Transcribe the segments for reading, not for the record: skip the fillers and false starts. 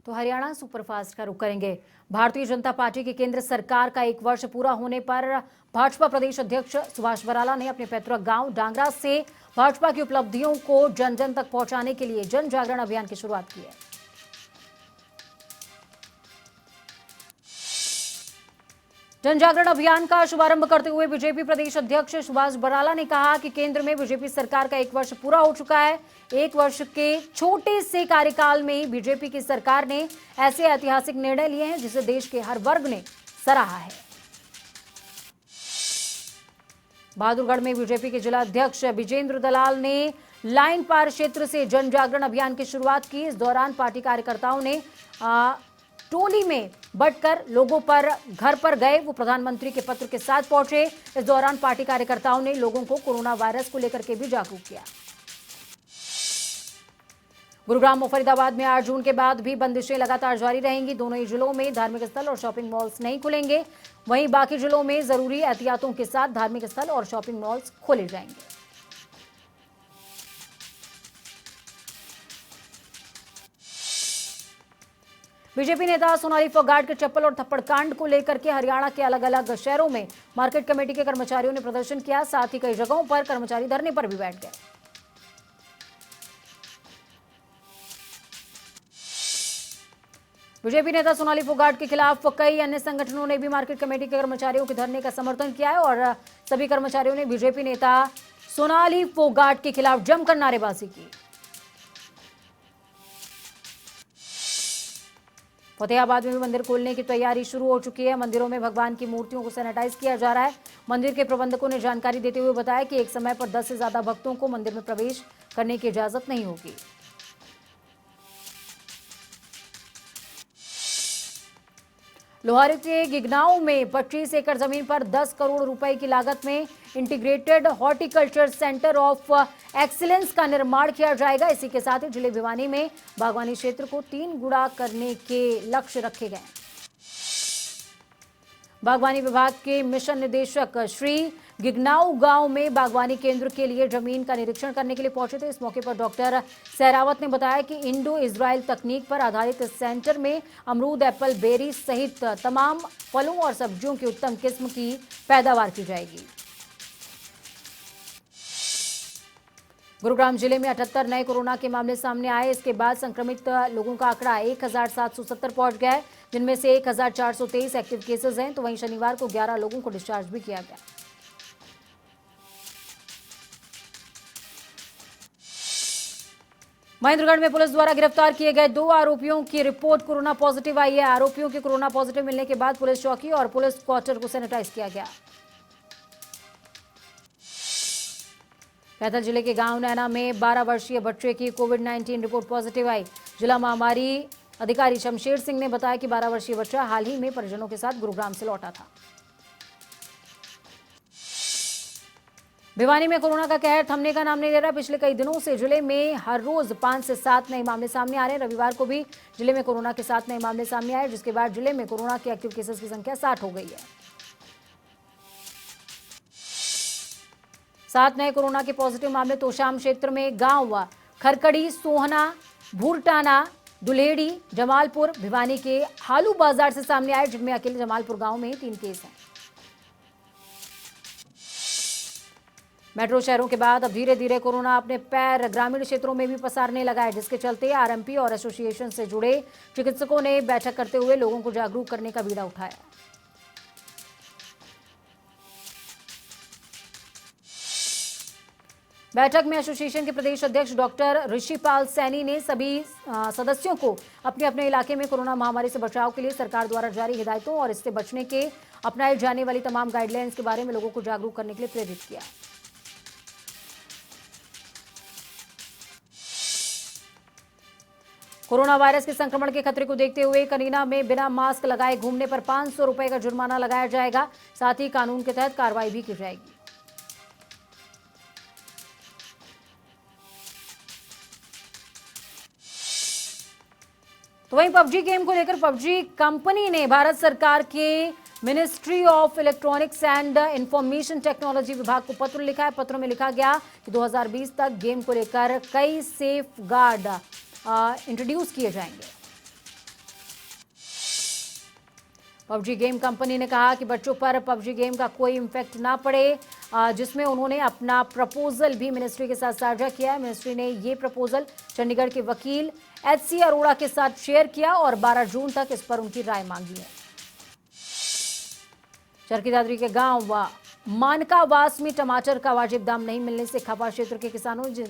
तो हरियाणा सुपरफास्ट का रुख करेंगे। भारतीय जनता पार्टी की केंद्र सरकार का 1 वर्ष पूरा होने पर भाजपा प्रदेश अध्यक्ष सुभाष बराला ने अपने पैतृक गांव डांगरा से भाजपा की उपलब्धियों को जन जन तक पहुंचाने के लिए जन जागरण अभियान की शुरुआत की है। जन जागरण अभियान का शुभारंभ करते हुए बीजेपी प्रदेश अध्यक्ष सुभाष बराला ने कहा कि केंद्र में बीजेपी सरकार का 1 वर्ष पूरा हो चुका है। 1 वर्ष के छोटे से कार्यकाल में बीजेपी की सरकार ने ऐसे ऐतिहासिक निर्णय लिए हैं जिसे देश के हर वर्ग ने सराहा है। बहादुरगढ़ में बीजेपी के जिला अध्यक्ष विजेंद्र दलाल ने लाइन पार क्षेत्र से जन जागरण अभियान की शुरुआत की। इस दौरान पार्टी कार्यकर्ताओं ने टोली में बंटकर लोगों पर घर पर गए। वो प्रधानमंत्री के पत्र के साथ पहुंचे। इस दौरान पार्टी कार्यकर्ताओं ने लोगों को कोरोना वायरस को लेकर के भी जागरूक किया। गुरुग्राम और फरीदाबाद में 8 जून के बाद भी बंदिशें लगातार जारी रहेंगी। दोनों ही जिलों में धार्मिक स्थल और शॉपिंग मॉल्स नहीं खुलेंगे। वहीं बाकी जिलों में जरूरी एहतियातों के साथ धार्मिक स्थल और शॉपिंग मॉल्स खोले जाएंगे। बीजेपी नेता सोनाली फोगाट के चप्पल और थप्पड़ कांड को लेकर के हरियाणा के अलग अलग शहरों में मार्केट कमेटी के कर्मचारियों ने प्रदर्शन किया। साथ ही कई जगहों पर कर्मचारी धरने पर भी बैठ गए। बीजेपी नेता सोनाली फोगाट के खिलाफ कई अन्य संगठनों ने भी मार्केट कमेटी के कर्मचारियों के धरने का समर्थन किया है और सभी कर्मचारियों ने बीजेपी नेता सोनाली फोगाट के खिलाफ जमकर नारेबाजी की। फतेहाबाद में भी मंदिर खोलने की तैयारी शुरू हो चुकी है। मंदिरों में भगवान की मूर्तियों को सैनिटाइज किया जा रहा है। मंदिर के प्रबंधकों ने जानकारी देते हुए बताया कि एक समय पर 10 से ज्यादा भक्तों को मंदिर में प्रवेश करने की इजाजत नहीं होगी। लोहारी के गिगनाऊ में 25 एकड़ जमीन पर 10 करोड़ रुपए की लागत में integrated horticulture centre of excellence का निर्माण किया जाएगा। इसी के साथ ही जिले भिवानी में बागवानी क्षेत्र को 3 गुना करने के लक्ष्य रखे गए। बागवानी विभाग के मिशन निदेशक श्री गिगनाऊ गांव में बागवानी केंद्र के लिए जमीन का निरीक्षण करने के लिए पहुंचे थे। इस मौके पर डॉक्टर सहरावत ने बताया कि इंडो इजराइल तकनीक पर आधारित इस सेंटर में अमरूद, एप्पल, बेरी सहित तमाम फलों और सब्जियों की उत्तम किस्म की पैदावार की जाएगी। गुरुग्राम जिले में 78 नए कोरोना के मामले सामने आए। इसके बाद संक्रमित लोगों का आंकड़ा 1770 पहुंच गया है, जिनमें से 1423 एक्टिव केसेस हैं। तो वहीं शनिवार को 11 लोगों को डिस्चार्ज भी किया गया। महेंद्रगढ़ में पुलिस द्वारा गिरफ्तार किए गए 2 आरोपियों की रिपोर्ट कोरोना पॉजिटिव आई है। आरोपियों के कोरोना पॉजिटिव मिलने के बाद पुलिस चौकी और पुलिस क्वार्टर को सैनिटाइज किया गया। कैथल जिले के गांव नैना में 12 वर्षीय बच्चे की कोविड-19 रिपोर्ट पॉजिटिव आई। जिला महामारी अधिकारी शमशेर सिंह ने बताया कि 12 वर्षीय बच्चा हाल ही में परिजनों के साथ गुरुग्राम से लौटा था। भिवानी में कोरोना का कहर थमने का नाम नहीं ले रहा। पिछले कई दिनों से जिले में हर रोज 5 से 7 नए मामले सामने आ रहे हैं। रविवार को भी जिले में कोरोना के 7 नए मामले सामने आए, जिसके बाद जिले में कोरोना के एक्टिव केसेस की संख्या 60 हो गई है। 7 नए कोरोना के पॉजिटिव मामले तोशाम क्षेत्र में गांव खरकड़ी, सोहना, भूरटाना, दुलेड़ी, जमालपुर, भिवानी के हालू बाजार से सामने आए, जिनमें अकेले जमालपुर गांव में 3 केस हैं। मेट्रो शहरों के बाद अब धीरे धीरे कोरोना अपने पैर ग्रामीण क्षेत्रों में भी पसारने लगा है, जिसके चलते आरएमपी और एसोसिएशन से जुड़े चिकित्सकों ने बैठक करते हुए लोगों को जागरूक करने का बीड़ा उठाया। बैठक में एसोसिएशन के प्रदेश अध्यक्ष डॉक्टर ऋषिपाल सैनी ने सभी सदस्यों को अपने अपने इलाके में कोरोना महामारी से बचाव के लिए सरकार द्वारा जारी हिदायतों और इससे बचने के अपनाई जाने वाली तमाम गाइडलाइंस के बारे में लोगों को जागरूक करने के लिए प्रेरित किया। कोरोना वायरस के संक्रमण के खतरे को देखते हुए कनीना में बिना मास्क लगाए घूमने पर 500 रुपए का जुर्माना लगाया जाएगा। साथ ही कानून के तहत कार्रवाई भी की जाएगी। तो वहीं पबजी गेम को लेकर पबजी कंपनी ने भारत सरकार के ministry of electronics and information technology विभाग को पत्र लिखा है। पत्र में लिखा गया कि 2020 तक गेम को लेकर कई सेफ गार्ड इंट्रोड्यूस किए जाएंगे। पबजी गेम कंपनी ने कहा कि बच्चों पर पबजी गेम का कोई इम्पैक्ट ना पड़े, जिसमें उन्होंने अपना प्रपोजल भी मिनिस्ट्री के साथ साझा किया है। मिनिस्ट्री ने ये प्रपोजल चंडीगढ़ के वकील एचसी अरोड़ा के साथ शेयर किया और 12 जून तक इस पर उनकी राय मांगी है। चरखी दादरी के गांव मानकावास में टमाटर का वाजिब दाम नहीं मिलने से खपा क्षेत्र के किसानों ने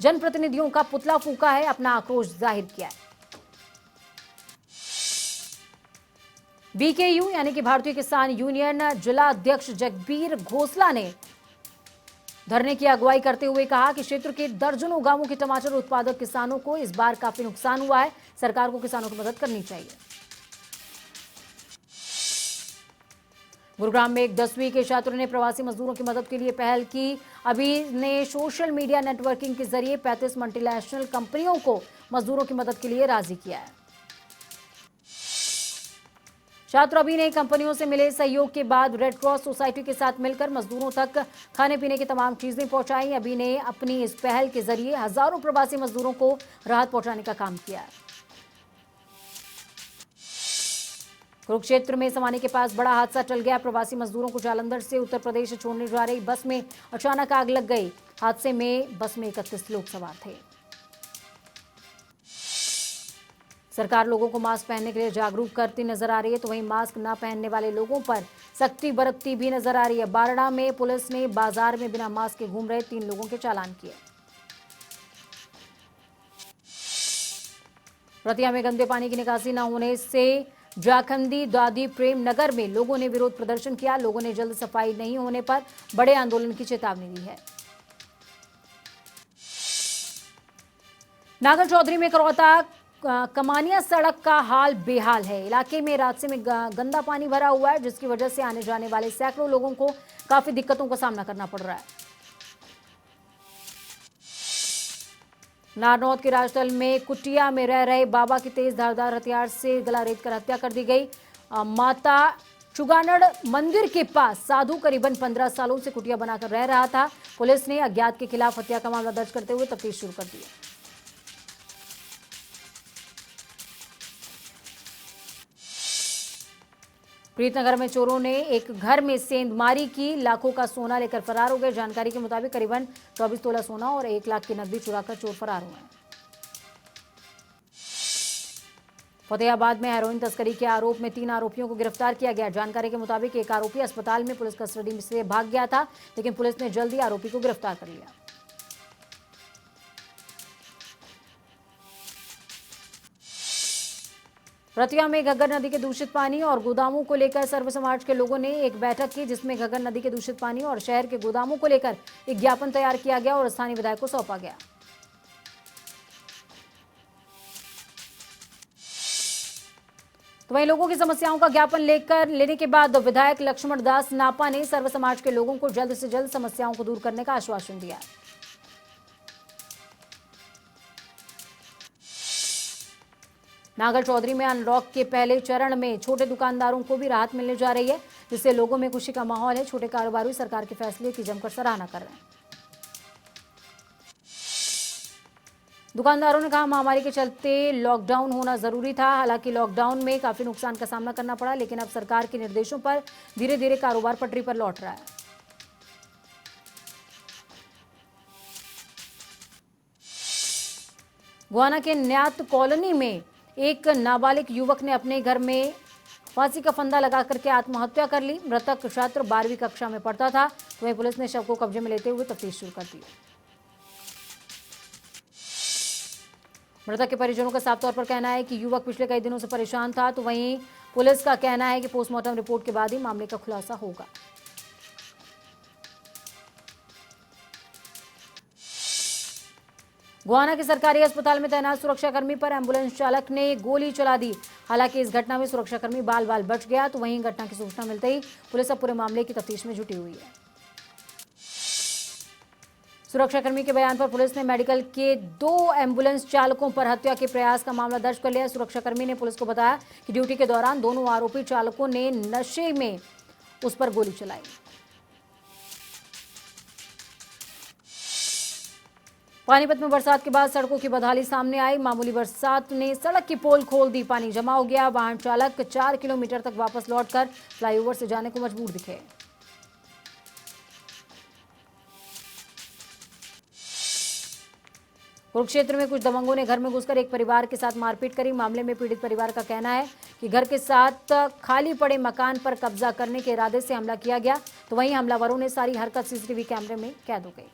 जनप्रतिनिधियों का पुतला फूंका है, अपना आक्रोश जाहिर किया है। बीकेयू यानी कि भारतीय किसान यूनियन जिला अध्यक्ष जगबीर घोसला ने धरने की अगुवाई करते हुए कहा कि क्षेत्र के दर्जनों गांवों के टमाटर उत्पादक किसानों को इस बार काफी नुकसान हुआ है, सरकार को किसानों की मदद करनी चाहिए। गुरुग्राम में एक 10वीं के छात्रों ने प्रवासी मजदूरों की मदद के लिए पहल की। अभी ने सोशल मीडिया नेटवर्किंग के जरिए 35 मल्टीनेशनल कंपनियों को मजदूरों की मदद के लिए राजी किया है। छात्र अभी ने कंपनियों से मिले सहयोग के बाद रेड क्रॉस सोसाइटी के साथ मिलकर मजदूरों तक खाने पीने की तमाम चीजें पहुंचाई। अभी ने अपनी इस पहल के जरिए हजारों प्रवासी मजदूरों को राहत पहुंचाने का काम किया है। कुरुक्षेत्र में समाने के पास बड़ा हादसा टल गया। प्रवासी मजदूरों को जालंधर से उत्तर प्रदेश छोड़ने जा रही बस में अचानक आग लग गई। हादसे में बस में 31 लोग सवार थे। सरकार लोगों को मास्क पहनने के लिए जागरूक करती नजर आ रही है, तो वहीं मास्क न पहनने वाले लोगों पर सख्ती बरतती भी नजर आ रही है। बारड़ा में पुलिस ने बाजार में बिना मास्क के घूम रहे 3 लोगों के चालान किए। रतिया में गंदे पानी की निकासी न होने से जाखंदी दादी प्रेम नगर में लोगों ने विरोध प्रदर्शन किया। लोगों ने जल्द सफाई नहीं होने पर बड़े आंदोलन की चेतावनी दी है। नागर चौधरी में करौता कमानिया सड़क का हाल बेहाल है। इलाके में रात से में गंदा पानी भरा हुआ है, जिसकी वजह से आने जाने वाले सैकड़ों लोगों को काफी दिक्कतों का सामना करना पड़ रहा है। नारनौद के राजतल में कुटिया में रह रहे बाबा की तेज धारदार हथियार से गला रेत कर हत्या कर दी गई। माता चुगानड़ मंदिर के पास साधु करीबन 15 सालों से कुटिया बनाकर रह रहा था। पुलिस ने अज्ञात के खिलाफ हत्या का मामला दर्ज करते हुए तफ्तीश शुरू कर दी है। प्रीतनगर में चोरों ने एक घर में सेंधमारी की, लाखों का सोना लेकर फरार हो गए। जानकारी के मुताबिक करीबन 24 तोला सोना और 1 लाख की नकदी चुराकर चोर फरार हुए हैं। फतेहाबाद में हेरोइन तस्करी के आरोप में 3 आरोपियों को गिरफ्तार किया गया। जानकारी के मुताबिक एक आरोपी अस्पताल में पुलिस कस्टडी से भाग गया था, लेकिन पुलिस ने जल्दी आरोपी को गिरफ्तार कर लिया। रतिया में घग्गर नदी के दूषित पानी और गोदामों को लेकर सर्व समाज के लोगों ने एक बैठक की, जिसमें घग्गर नदी के दूषित पानी और शहर के गोदामों को लेकर एक ज्ञापन तैयार किया गया और स्थानीय विधायक को सौंपा गया। तो वहीं लोगों की समस्याओं का ज्ञापन लेने के बाद विधायक लक्ष्मण दास नापा ने सर्व समाज के लोगों को जल्द से जल्द समस्याओं को दूर करने का आश्वासन दिया। नागर चौधरी में अनलॉक के पहले चरण में छोटे दुकानदारों को भी राहत मिलने जा रही है, जिससे लोगों में खुशी का माहौल है। छोटे कारोबारी सरकार के फैसले की जमकर सराहना कर रहे हैं। दुकानदारों ने कहा महामारी के चलते लॉकडाउन होना जरूरी था। हालांकि लॉकडाउन में काफी नुकसान का सामना करना पड़ा, लेकिन अब सरकार के निर्देशों पर धीरे धीरे कारोबार पटरी पर लौट रहा है। गोहाना के न्यात कॉलोनी में एक नाबालिग युवक ने अपने घर में फांसी का फंदा लगा करके आत्महत्या कर ली। मृतक छात्र 12वीं कक्षा में पढ़ता था। तो वहीं पुलिस ने शव को कब्जे में लेते हुए तफ्तीश शुरू कर दी। मृतक के परिजनों का साफ तौर पर कहना है कि युवक पिछले कई दिनों से परेशान था। तो वहीं पुलिस का कहना है कि पोस्टमार्टम रिपोर्ट के बाद ही मामले का खुलासा होगा। गोहाना के सरकारी अस्पताल में तैनात सुरक्षाकर्मी पर एम्बुलेंस चालक ने गोली चला दी। हालांकि इस घटना में सुरक्षाकर्मी बाल बाल बच गया। तो वहीं घटना की सूचना मिलते ही पुलिस अब पूरे मामले की तफ्तीश में जुटी हुई है। सुरक्षाकर्मी के बयान पर पुलिस ने मेडिकल के 2 एम्बुलेंस चालकों पर हत्या के प्रयास का मामला दर्ज कर लिया। सुरक्षाकर्मी ने पुलिस को बताया कि ड्यूटी के दौरान दोनों आरोपी चालकों ने नशे में उस पर गोली चलाई। पानीपत में बरसात के बाद सड़कों की बदहाली सामने आई। मामूली बरसात ने सड़क की पोल खोल दी, पानी जमा हो गया। वाहन चालक 4 किलोमीटर तक वापस लौटकर फ्लाईओवर से जाने को मजबूर दिखे। कुरुक्षेत्र में कुछ दबंगों ने घर में घुसकर एक परिवार के साथ मारपीट करी। मामले में पीड़ित परिवार का कहना है कि घर के साथ खाली पड़े मकान पर कब्जा करने के इरादे से हमला किया गया, तो वहीं हमलावरों ने सारी हरकत सीसीटीवी कैमरे में कैद हो गई।